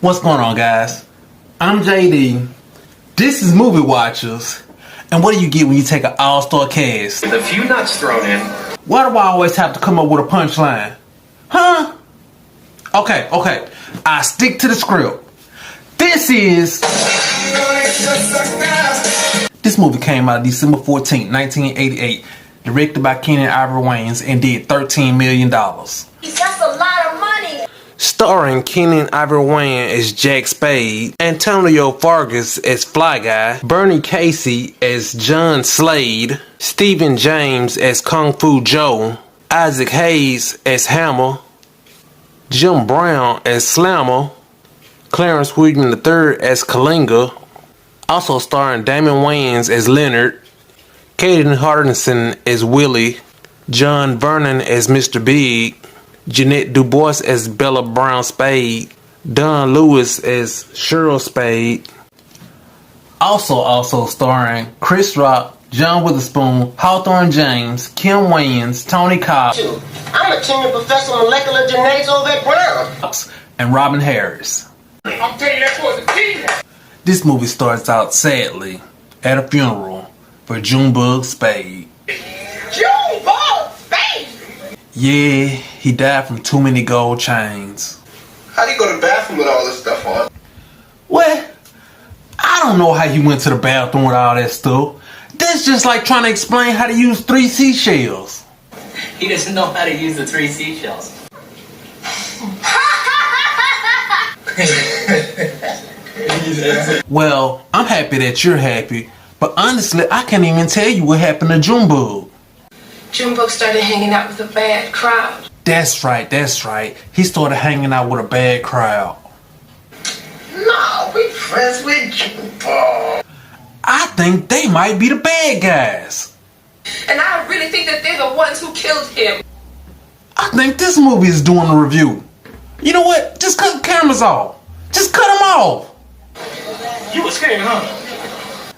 What's going on, guys? I'm JD. This is Movie Watchers. And what do you get when you take an all-star cast? With a few nuts thrown in. Why do I always have to come up with a punchline? Huh? Okay. I stick to the script. This movie came out December 14th, 1988. Directed by Keenen Ivory Wayans and did $13 million. That's a lot of money. Starring Keenen Ivory Wayans as Jack Spade, Antonio Fargas as Fly Guy, Bernie Casey as John Slade, Stephen James as Kung Fu Joe, Isaac Hayes as Hammer, Jim Brown as Slammer, Clarence William III as Kalinga, also starring Damon Wayans as Leonard, Caden Hardison as Willie, John Vernon as Mr. Big, Jeanette DuBois as Bella Brown Spade, Don Lewis as Cheryl Spade. Also starring Chris Rock, John Witherspoon, Hawthorne James, Kim Wayans, Tony Cobb. I'm a tenured professor of molecular genetics over at Brown. And Robin Harris. I'm telling you that for the team. This movie starts out sadly at a funeral for Junebug Spade. Junebug Spade? Yeah, he died from too many gold chains. How do you go to the bathroom with all this stuff on? What? I don't know how he went to the bathroom with all that stuff. That's just like trying to explain how to use 3 seashells. He doesn't know how to use the 3 seashells. Well, I'm happy that you're happy, but honestly, I can't even tell you what happened to Junebug. Junebug started hanging out with a bad crowd. That's right. He started hanging out with a bad crowd. No, we friends with Junebug. I think they might be the bad guys. And I really think that they're the ones who killed him. I think this movie is doing a review. You know what? Just cut the cameras off. Just cut them off. You were scared, huh?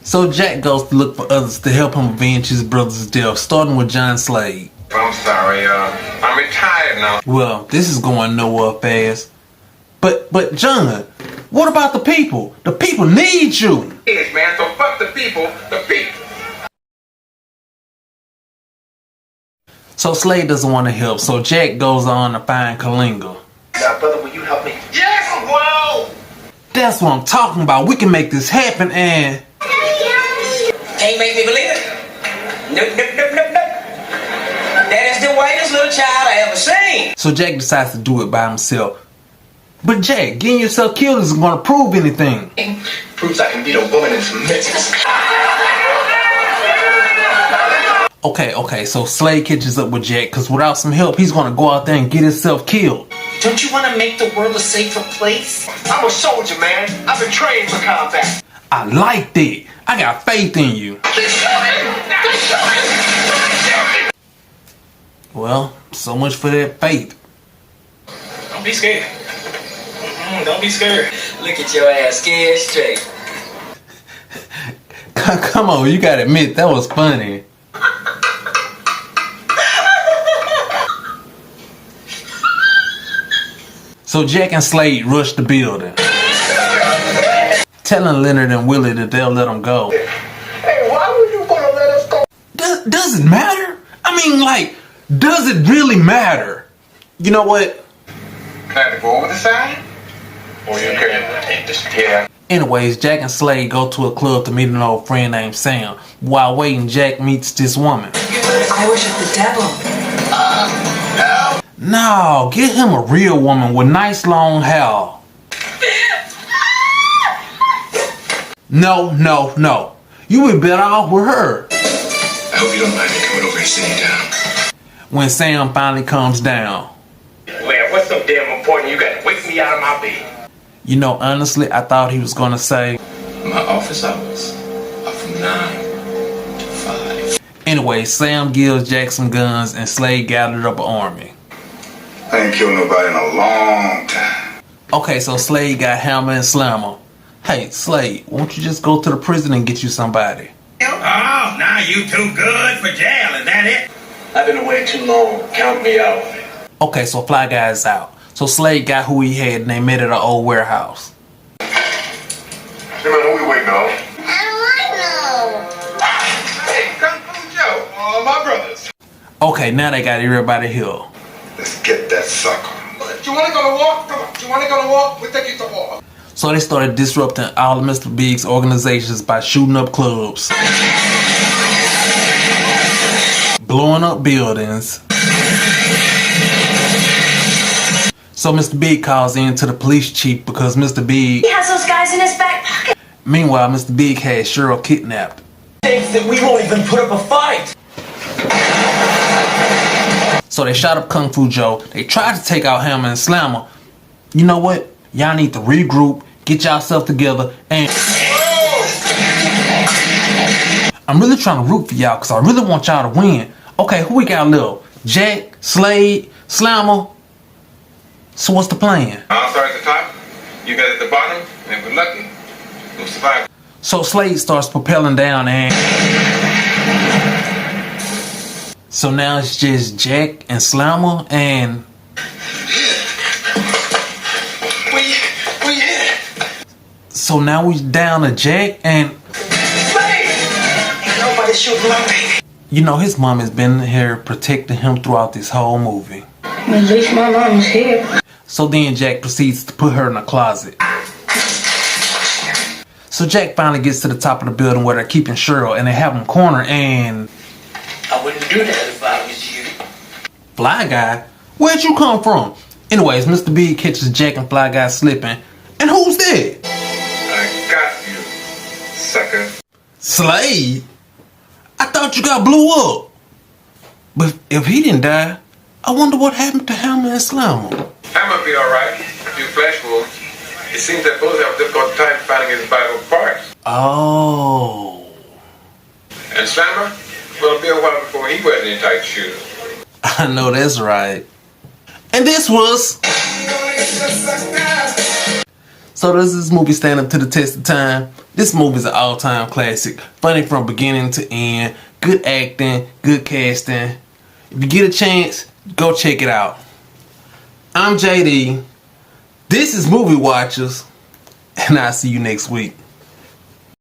So Jack goes to look for others to help him avenge his brother's death, starting with John Slade. I'm sorry, I'm retired now. Well, this is going nowhere fast. But John, what about the people? The people need you. Yes, man, so fuck the people, So Slade doesn't want to help, so Jack goes on to find Kalinga. Now, brother, will you help me? Yes, well. That's what I'm talking about. We can make this happen and... Can't make me believe it. Nope. That is the whitest little child I ever seen. So Jack decides to do it by himself. But Jack, getting yourself killed isn't going to prove anything. Proves I can beat a woman in some mixes. Okay, so Slade catches up with Jack, because without some help, he's going to go out there and get himself killed. Don't you want to make the world a safer place? I'm a soldier, man. I've been trained for combat. I like that. I got faith in you. Well, so much for that faith. Don't be scared. Don't be scared. Look at your ass, scared straight. Come on, you got to admit, that was funny. So Jack and Slade rush the building, telling Leonard and Willie that they'll let him go. Hey, why would you want to let us go? Does it matter? I mean, like, does it really matter? You know what? Can I have to go over the side? Or you can take this here. Anyways, Jack and Slade go to a club to meet an old friend named Sam. While waiting, Jack meets this woman. I worship the devil. No, get him a real woman with nice long hair. No. You would be better off with her. I hope you don't mind me coming over and sitting down. When Sam finally comes down. Man, what's so damn important? You gotta wake me out of my bed. You know, honestly, I thought he was gonna say, My office hours are from 9 to 5. Anyway, Sam gives Jack some guns and Slade gathered up an army. I ain't killed nobody in a long time. Okay, so Slade got Hammer and Slammer. Hey, Slade, won't you just go to the prison and get you somebody? Oh, now you too good for jail, is that it? I've been away too long. Count me out. Okay, so Fly Guy is out. So Slade got who he had and they met at an old warehouse. Hey man, who we waiting on? Hey, Kung Fu Joe, my brothers. Okay, now they got everybody here. Let's get that sucker. Do you want to go to war? Come on. Do you want to go to war? We'll take you to war. So they started disrupting all of Mr. Big's organizations by shooting up clubs, blowing up buildings. So Mr. Big calls in to the police chief because Mr. Big... He has those guys in his back pocket. Meanwhile, Mr. Big had Cheryl kidnapped. Thinks that we won't even put up a fight. So they shot up Kung Fu Joe. They tried to take out Hammer and Slammer. You know what? Y'all need to regroup, get yourself together, and... I'm really trying to root for y'all because I really want y'all to win. Okay, who we got left? Jack, Slade, Slammer. So what's the plan? I'll start at the top. You guys at the bottom, and if we're lucky, we'll survive. So Slade starts propelling down and... So now it's just Jack and Slammer and... So now we down to Jack and... Nobody shooting my baby. You know, his mom has been here protecting him throughout this whole movie. At least my mom's here. So then Jack proceeds to put her in a closet. So Jack finally gets to the top of the building where they're keeping Cheryl and they have him cornered and... I wouldn't do that if I was you. Fly Guy? Where'd you come from? Anyways, Mr. Big catches Jack and Fly Guy slipping. And who's that? I got you, sucker. Slade? I thought you got blew up. But if he didn't die, I wonder what happened to Hammer and Slammer. Hammer be alright. A few flash wounds. It seems that both have a difficult time finding his vital parts. Oh. And Slammer? Well, it'll be a while before he wears any tight shoes. I know that's right. And this was... So does this movie stand up to the test of time? This movie is an all-time classic. Funny from beginning to end. Good acting, good casting. If you get a chance, go check it out. I'm JD. This is Movie Watchers. And I'll see you next week.